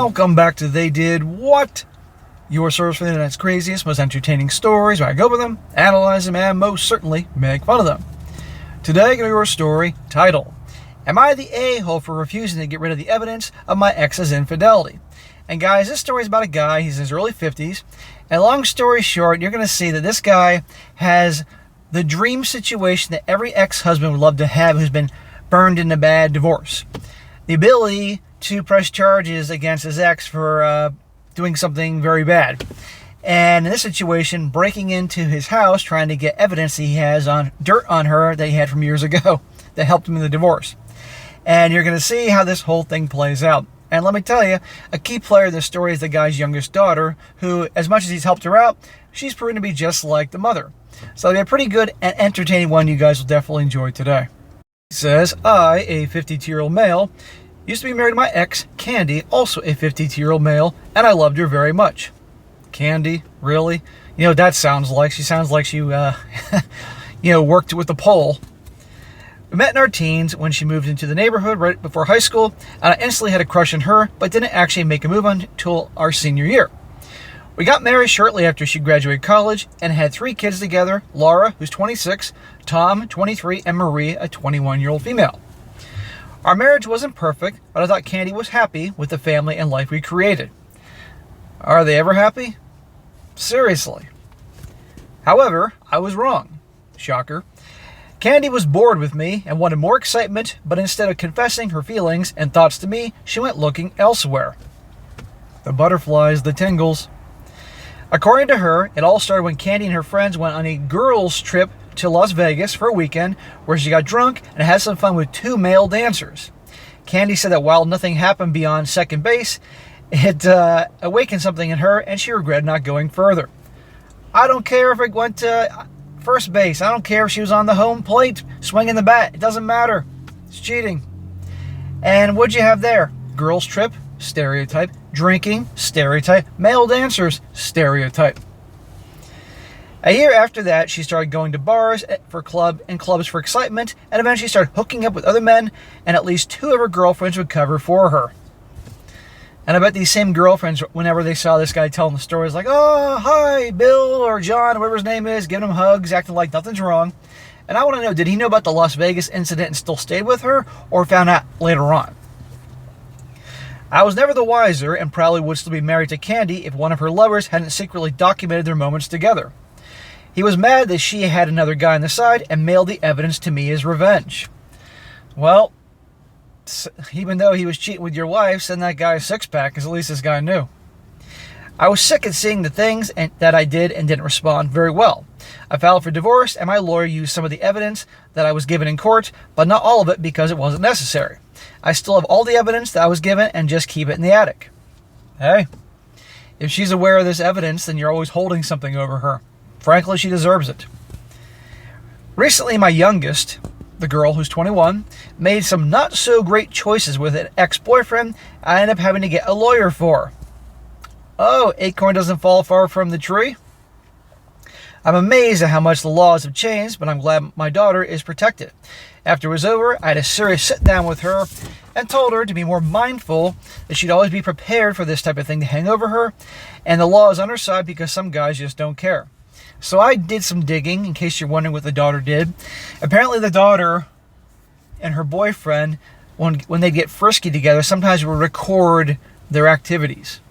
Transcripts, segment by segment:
Welcome back to They Did What? Your source for the internet's craziest, most entertaining stories, where I go over them, analyze them, and most certainly make fun of them. Today, I'm going to go over a story titled, Am I the A-hole for refusing to get rid of the evidence of my ex's infidelity? And guys, this story is about a guy, he's in his early 50s, and long story short, you're going to see that this guy has the dream situation that every ex-husband would love to have who's been burned in a bad divorce. The ability to press charges against his ex for doing something very bad. And in this situation, breaking into his house, trying to get evidence that he has on dirt on her that he had from years ago that helped him in the divorce. And you're going to see how this whole thing plays out. And let me tell you, a key player in this story is the guy's youngest daughter, who, as much as he's helped her out, she's proven to be just like the mother. So it'll be a pretty good and entertaining one you guys will definitely enjoy today. He says, I, a 52-year-old male, used to be married to my ex, Candy, also a 52-year-old male, and I loved her very much. Candy? Really? You know what that sounds like? She sounds like she, worked with the pole. We met in our teens when she moved into the neighborhood right before high school, and I instantly had a crush on her, but didn't actually make a move until our senior year. We got married shortly after she graduated college and had 3 kids together, Laura, who's 26, Tom, 23, and Marie, a 21-year-old female. Our marriage wasn't perfect, but I thought Candy was happy with the family and life we created. Are they ever happy? Seriously. However, I was wrong. Shocker. Candy was bored with me and wanted more excitement, but instead of confessing her feelings and thoughts to me, she went looking elsewhere. The butterflies, the tingles. According to her, it all started when Candy and her friends went on a girls' trip to Las Vegas for a weekend where she got drunk and had some fun with 2 male dancers. Candy said that while nothing happened beyond second base, it awakened something in her and she regretted not going further. I don't care if it went to first base. I don't care if she was on the home plate swinging the bat. It doesn't matter. It's cheating. And what'd you have there? Girls' trip? Stereotype. Drinking? Stereotype. Male dancers? Stereotype. A year after that, she started going to bars and clubs for excitement, and eventually started hooking up with other men, and at least 2 of her girlfriends would cover for her. And I bet these same girlfriends, whenever they saw this guy telling the stories, like, oh, hi, Bill or John, whatever his name is, giving him hugs, acting like nothing's wrong. And I want to know, did he know about the Las Vegas incident and still stayed with her, or found out later on? I was never the wiser, and probably would still be married to Candy if one of her lovers hadn't secretly documented their moments together. He was mad that she had another guy on the side and mailed the evidence to me as revenge. Well, even though he was cheating with your wife, send that guy a 6-pack, because at least this guy knew. I was sick of seeing the things that I did and didn't respond very well. I filed for divorce, and my lawyer used some of the evidence that I was given in court, but not all of it because it wasn't necessary. I still have all the evidence that I was given and just keep it in the attic. Hey, if she's aware of this evidence, then you're always holding something over her. Frankly, she deserves it. Recently, my youngest, the girl who's 21, made some not so great choices with an ex-boyfriend I ended up having to get a lawyer for. Oh, acorn doesn't fall far from the tree? I'm amazed at how much the laws have changed, but I'm glad my daughter is protected. After it was over, I had a serious sit down with her and told her to be more mindful that she'd always be prepared for this type of thing to hang over her, and the law is on her side because some guys just don't care. So I did some digging, in case you're wondering what the daughter did. Apparently the daughter and her boyfriend, when they get frisky together, sometimes would record their activities.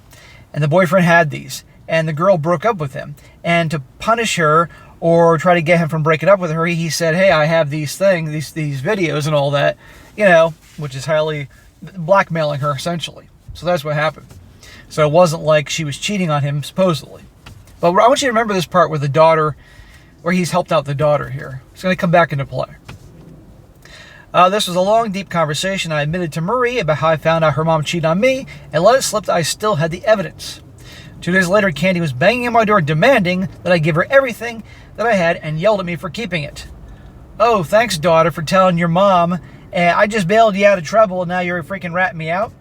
And the boyfriend had these, and the girl broke up with him. And to punish her or try to get him from breaking up with her, he said, hey, I have these things, these videos and all that, which is highly blackmailing her, essentially. So that's what happened. So it wasn't like she was cheating on him, supposedly. But I want you to remember this part with the daughter, where he's helped out the daughter here. It's going to come back into play. This was a long, deep conversation. I admitted to Marie about how I found out her mom cheated on me and let it slip that I still had the evidence. 2 days later, Candy was banging on my door demanding that I give her everything that I had and yelled at me for keeping it. Oh, thanks, daughter, for telling your mom. I just bailed you out of trouble and now you're freaking ratting me out.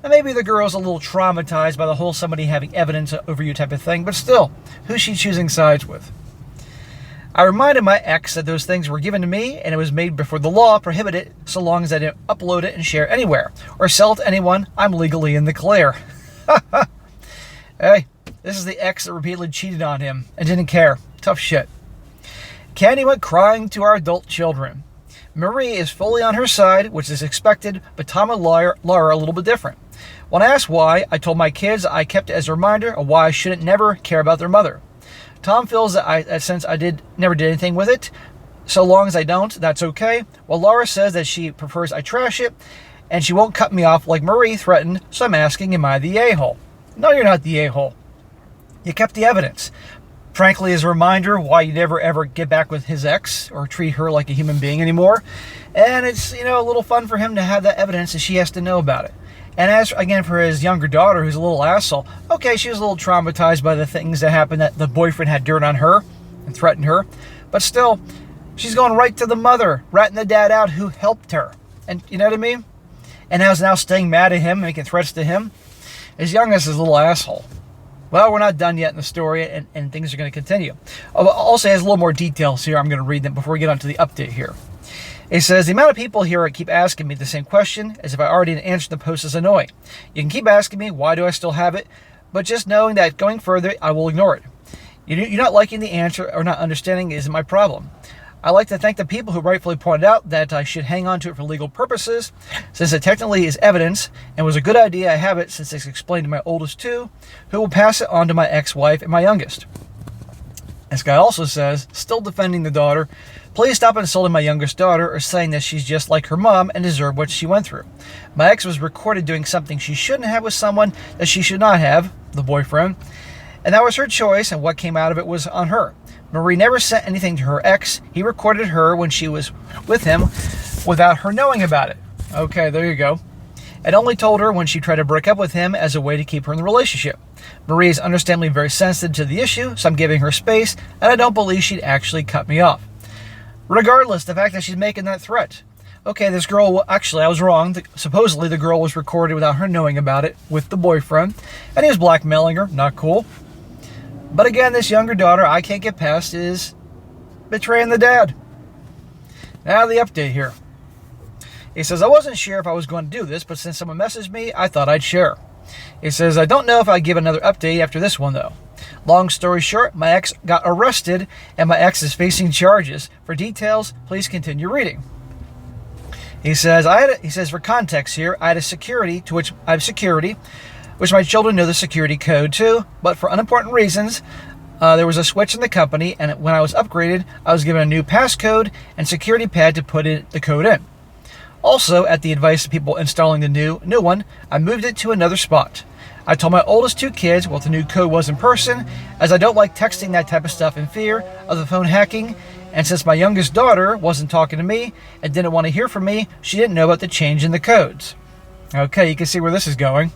And maybe the girl's a little traumatized by the whole somebody having evidence over you type of thing, but still, who's she choosing sides with? I reminded my ex that those things were given to me and it was made before the law prohibited it so long as I didn't upload it and share it anywhere or sell it to anyone. I'm legally in the clear. Hey, this is the ex that repeatedly cheated on him and didn't care. Tough shit. Candy went crying to our adult children. Marie is fully on her side, which is expected, but Tom and Laura are a little bit different. When I asked why, I told my kids I kept it as a reminder of why I shouldn't never care about their mother. Tom feels that since I never did anything with it, so long as I don't, that's okay. While Laura says that she prefers I trash it, and she won't cut me off like Marie threatened, so I'm asking, am I the a-hole? No, you're not the a-hole. You kept the evidence. Frankly, as a reminder why you never ever get back with his ex or treat her like a human being anymore. And it's, a little fun for him to have that evidence and she has to know about it. And as, again, for his younger daughter, who's a little asshole, okay, she was a little traumatized by the things that happened, that the boyfriend had dirt on her and threatened her. But still, she's going right to the mother, ratting the dad out who helped her. And you know what I mean? And now staying mad at him, making threats to him. His youngest is a little asshole. Well, we're not done yet in the story, and things are going to continue. Also, has a little more details here. I'm going to read them before we get on to the update here. It says, the amount of people here keep asking me the same question as if I already answered the post is annoying. You can keep asking me, why do I still have it? But just knowing that going further, I will ignore it. You're not liking the answer or not understanding isn't my problem. I like to thank the people who rightfully pointed out that I should hang on to it for legal purposes, since it technically is evidence, and was a good idea I have it since it's explained to my oldest two, who will pass it on to my ex-wife and my youngest. This guy also says, still defending the daughter, please stop insulting my youngest daughter or saying that she's just like her mom and deserve what she went through. My ex was recorded doing something she shouldn't have with someone that she should not have, the boyfriend, and that was her choice, and what came out of it was on her. Marie never sent anything to her ex. He recorded her when she was with him without her knowing about it. Okay, there you go. And only told her when she tried to break up with him as a way to keep her in the relationship. Marie is understandably very sensitive to the issue, so I'm giving her space, and I don't believe she'd actually cut me off. Regardless, the fact that she's making that threat. Okay, this girl, actually, I was wrong. Supposedly, the girl was recorded without her knowing about it with the boyfriend, and he was blackmailing her. Not cool. But again, this younger daughter I can't get past is betraying the dad. Now the update here. He says, I wasn't sure if I was going to do this, but since someone messaged me, I thought I'd share. He says, I don't know if I'd give another update after this one, though. Long story short, my ex got arrested, and my ex is facing charges. For details, please continue reading. He says, for context here, I have security, which my children know the security code too, but for unimportant reasons, there was a switch in the company, and when I was upgraded, I was given a new passcode and security pad to put the code in. Also, at the advice of people installing the new one, I moved it to another spot. I told my oldest two kids what the new code was in person, as I don't like texting that type of stuff in fear of the phone hacking, and since my youngest daughter wasn't talking to me and didn't want to hear from me, she didn't know about the change in the codes. Okay, you can see where this is going.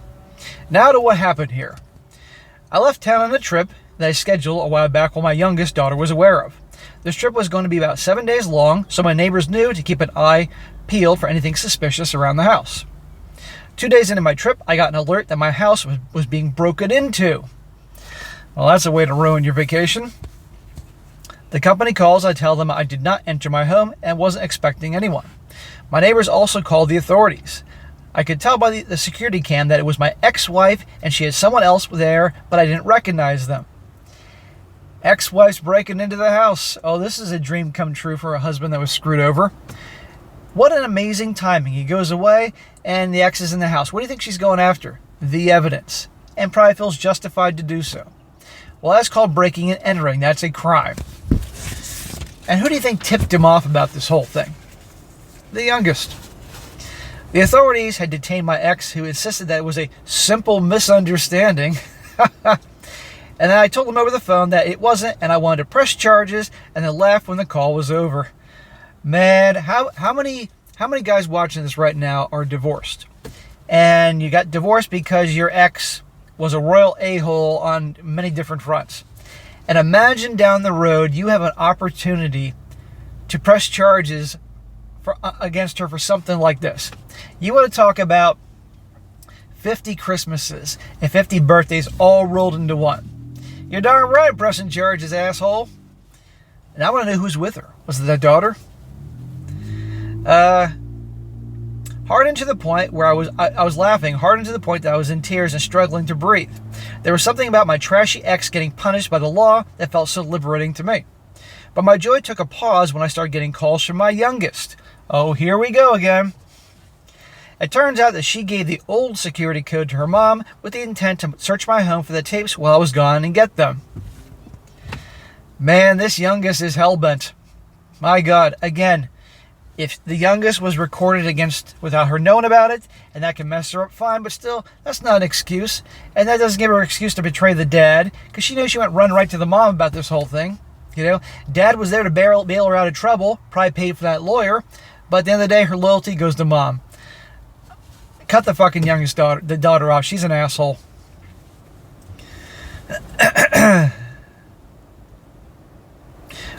Now to what happened here. I left town on a trip that I scheduled a while back while my youngest daughter was aware of. This trip was going to be about 7 days long, so my neighbors knew to keep an eye peeled for anything suspicious around the house. 2 days into my trip, I got an alert that my house was being broken into. Well, that's a way to ruin your vacation. The company calls, I tell them I did not enter my home and wasn't expecting anyone. My neighbors also called the authorities. I could tell by the security cam that it was my ex-wife and she had someone else there, but I didn't recognize them. Ex-wife's breaking into the house. Oh, this is a dream come true for a husband that was screwed over. What an amazing timing. He goes away and the ex is in the house. What do you think she's going after? The evidence. And probably feels justified to do so. Well, that's called breaking and entering. That's a crime. And who do you think tipped him off about this whole thing? The youngest. The authorities had detained my ex, who insisted that it was a simple misunderstanding. And then I told him over the phone that it wasn't, and I wanted to press charges and then laugh when the call was over. Man, how many guys watching this right now are divorced? And you got divorced because your ex was a royal a-hole on many different fronts. And imagine down the road you have an opportunity to press charges against her for something like this. You want to talk about 50 Christmases and 50 birthdays all rolled into one. You're darn right pressing charges, asshole. And I want to know who's with her. Was it that daughter? hardened to the point where I was laughing, hardened to the point that I was in tears and struggling to breathe. There was something about my trashy ex getting punished by the law that felt so liberating to me. But my joy took a pause when I started getting calls from my youngest. Oh, here we go again. It turns out that she gave the old security code to her mom with the intent to search my home for the tapes while I was gone and get them. Man, this youngest is hellbent. My God, again, if the youngest was recorded without her knowing about it, and that can mess her up, fine, but still, that's not an excuse. And that doesn't give her an excuse to betray the dad, because she knows she went run right to the mom about this whole thing. You know, dad was there to bail her out of trouble, probably paid for that lawyer, but at the end of the day, her loyalty goes to mom. Cut the fucking youngest daughter off. She's an asshole.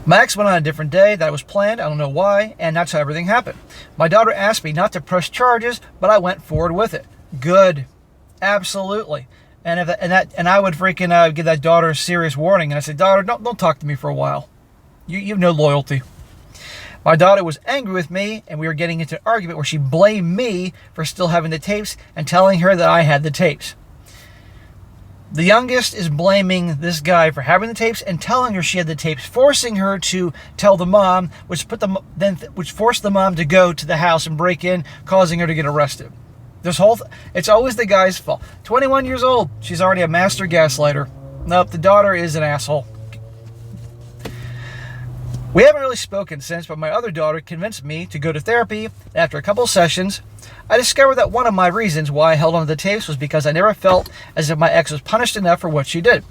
My ex went on a different day that was planned. I don't know why, and that's how everything happened. My daughter asked me not to press charges, but I went forward with it. Good, absolutely. And I would freaking give that daughter a serious warning, and I said, daughter, don't talk to me for a while. You have no loyalty. My daughter was angry with me, and we were getting into an argument where she blamed me for still having the tapes and telling her that I had the tapes. The youngest is blaming this guy for having the tapes and telling her she had the tapes, forcing her to tell the mom, which forced the mom to go to the house and break in, causing her to get arrested. It's always the guy's fault. 21 years old, she's already a master gaslighter. Nope, the daughter is an asshole. We haven't really spoken since, but my other daughter convinced me to go to therapy. After a couple sessions, I discovered that one of my reasons why I held on to the tapes was because I never felt as if my ex was punished enough for what she did.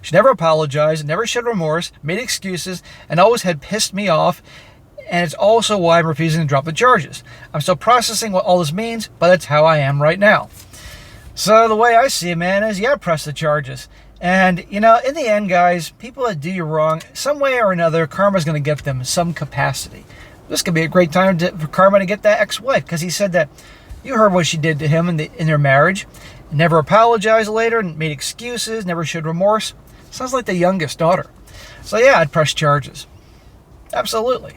She never apologized, never showed remorse, made excuses, and always had pissed me off, and it's also why I'm refusing to drop the charges. I'm still processing what all this means, but that's how I am right now. So the way I see it, man, is press the charges. And, in the end, guys, people that do you wrong, some way or another, karma's going to get them in some capacity. This could be a great time for karma to get that ex-wife, because he said that you heard what she did to him in their marriage. Never apologized later, and made excuses, never showed remorse. Sounds like the youngest daughter. So yeah, I'd press charges. Absolutely.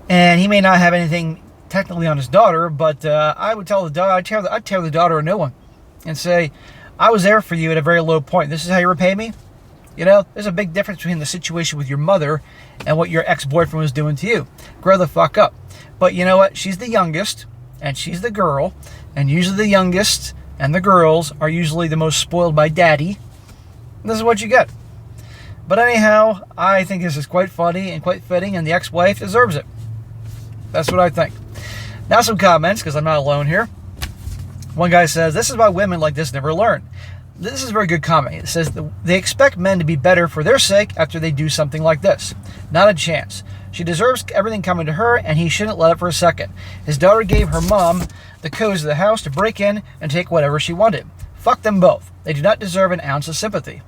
And he may not have anything technically on his daughter, but I would tell the daughter, I'd tell the daughter a new one and say, I was there for you at a very low point. This is how you repay me? There's a big difference between the situation with your mother and what your ex-boyfriend was doing to you. Grow the fuck up. But you know what? She's the youngest, and she's the girl, and usually the youngest and the girls are usually the most spoiled by daddy. And this is what you get. But anyhow, I think this is quite funny and quite fitting, and the ex-wife deserves it. That's what I think. Now some comments, because I'm not alone here. One guy says, this is why women like this never learn. This is a very good comment. It says, they expect men to be better for their sake after they do something like this. Not a chance. She deserves everything coming to her, and he shouldn't let it for a second. His daughter gave her mom the codes of the house to break in and take whatever she wanted. Fuck them both. They do not deserve an ounce of sympathy.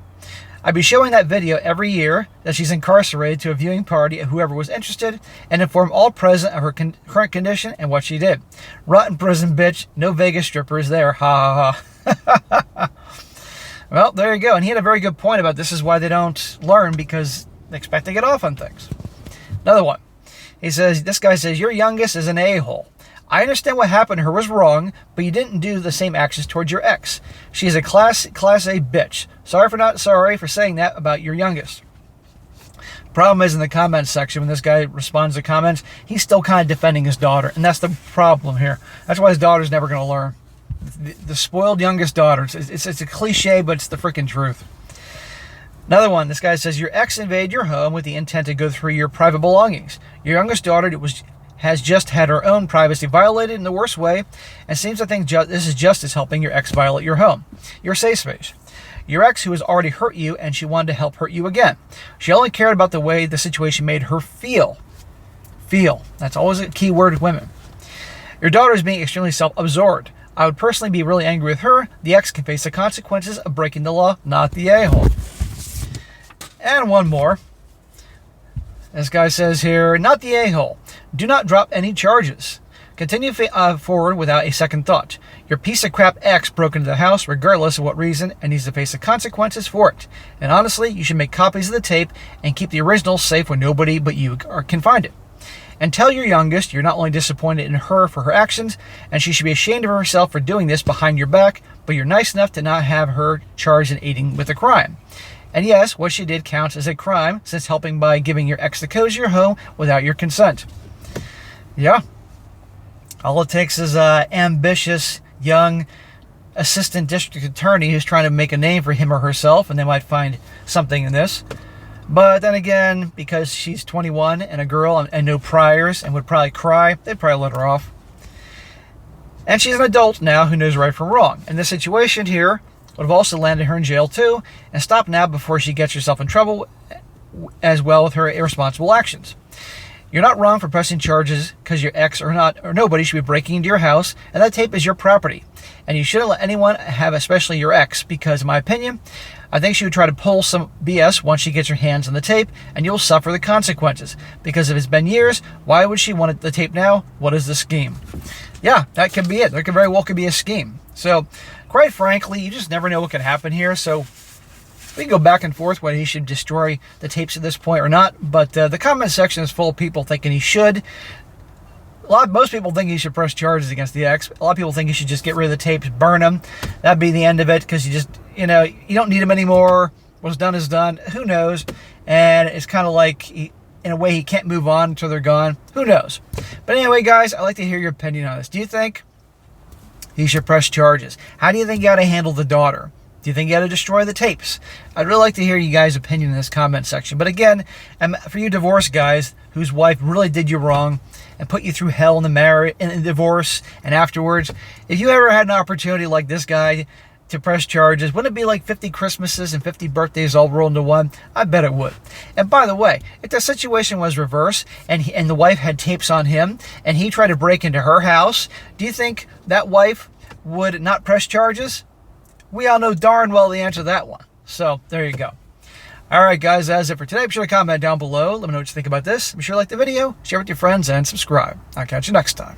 I'd be showing that video every year that she's incarcerated to a viewing party of whoever was interested and inform all present of her current condition and what she did. Rotten prison bitch. No Vegas strippers there. Ha ha ha. Well, there you go. And he had a very good point about this is why they don't learn, because they expect to get off on things. Another one. This guy says, your youngest is an a-hole. I understand what happened to her was wrong, but you didn't do the same actions towards your ex. She is a class A bitch. Sorry for saying that about your youngest. Problem is, in the comments section, when this guy responds to comments, he's still kind of defending his daughter, and that's the problem here. That's why his daughter's never going to learn. The spoiled youngest daughter. It's a cliche, but it's the freaking truth. Another one. This guy says, your ex invaded your home with the intent to go through your private belongings. Your youngest daughter has just had her own privacy violated in the worst way, and seems to think this is justice helping your ex violate your home, your safe space. Your ex who has already hurt you, and she wanted to help hurt you again. She only cared about the way the situation made her feel. Feel. That's always a key word with women. Your daughter is being extremely self-absorbed. I would personally be really angry with her. The ex can face the consequences of breaking the law, not the a-hole. And one more. This guy says here, not the a-hole. Do not drop any charges. Continue forward without a second thought. Your piece of crap ex broke into the house regardless of what reason and needs to face the consequences for it. And honestly, you should make copies of the tape and keep the original safe where nobody but you can find it. And tell your youngest you're not only disappointed in her for her actions, and she should be ashamed of herself for doing this behind your back, but you're nice enough to not have her charged in aiding with a crime. And yes, what she did counts as a crime, since helping by giving your ex the codes to your home without your consent. Yeah. All it takes is an ambitious, young assistant district attorney who's trying to make a name for him or herself, and they might find something in this. But then again, because she's 21 and a girl and no priors and would probably cry, they'd probably let her off. And she's an adult now who knows right from wrong. And this situation here would have also landed her in jail too, and stop now before she gets herself in trouble as well with her irresponsible actions. You're not wrong for pressing charges because your ex or nobody should be breaking into your house, and that tape is your property. And you shouldn't let anyone have, especially your ex, because in my opinion, I think she would try to pull some BS once she gets her hands on the tape, and you'll suffer the consequences. Because if it's been years, why would she want the tape now? What is the scheme? Yeah, that could be it. There could very well be a scheme. So, quite frankly, you just never know what could happen here. So, we can go back and forth whether he should destroy the tapes at this point or not. But the comment section is full of people thinking he should. Most people think he should press charges against the ex. A lot of people think he should just get rid of the tapes, burn them. That'd be the end of it, because you don't need them anymore. What's done is done. Who knows? And it's kind of like, in a way, he can't move on until they're gone. Who knows? But anyway, guys, I'd like to hear your opinion on this. Do you think he should press charges? How do you think you ought to handle the daughter? Do you think you ought to destroy the tapes? I'd really like to hear you guys' opinion in this comment section. But again, for you divorced guys whose wife really did you wrong and put you through hell in the divorce and afterwards, if you ever had an opportunity like this guy to press charges, wouldn't it be like 50 Christmases and 50 birthdays all rolled into one? I bet it would. And by the way, if the situation was reversed and the wife had tapes on him and he tried to break into her house, do you think that wife would not press charges? We all know darn well the answer to that one. So, there you go. All right, guys, that's it for today. Be sure to comment down below. Let me know what you think about this. Be sure to like the video, share it with your friends, and subscribe. I'll catch you next time.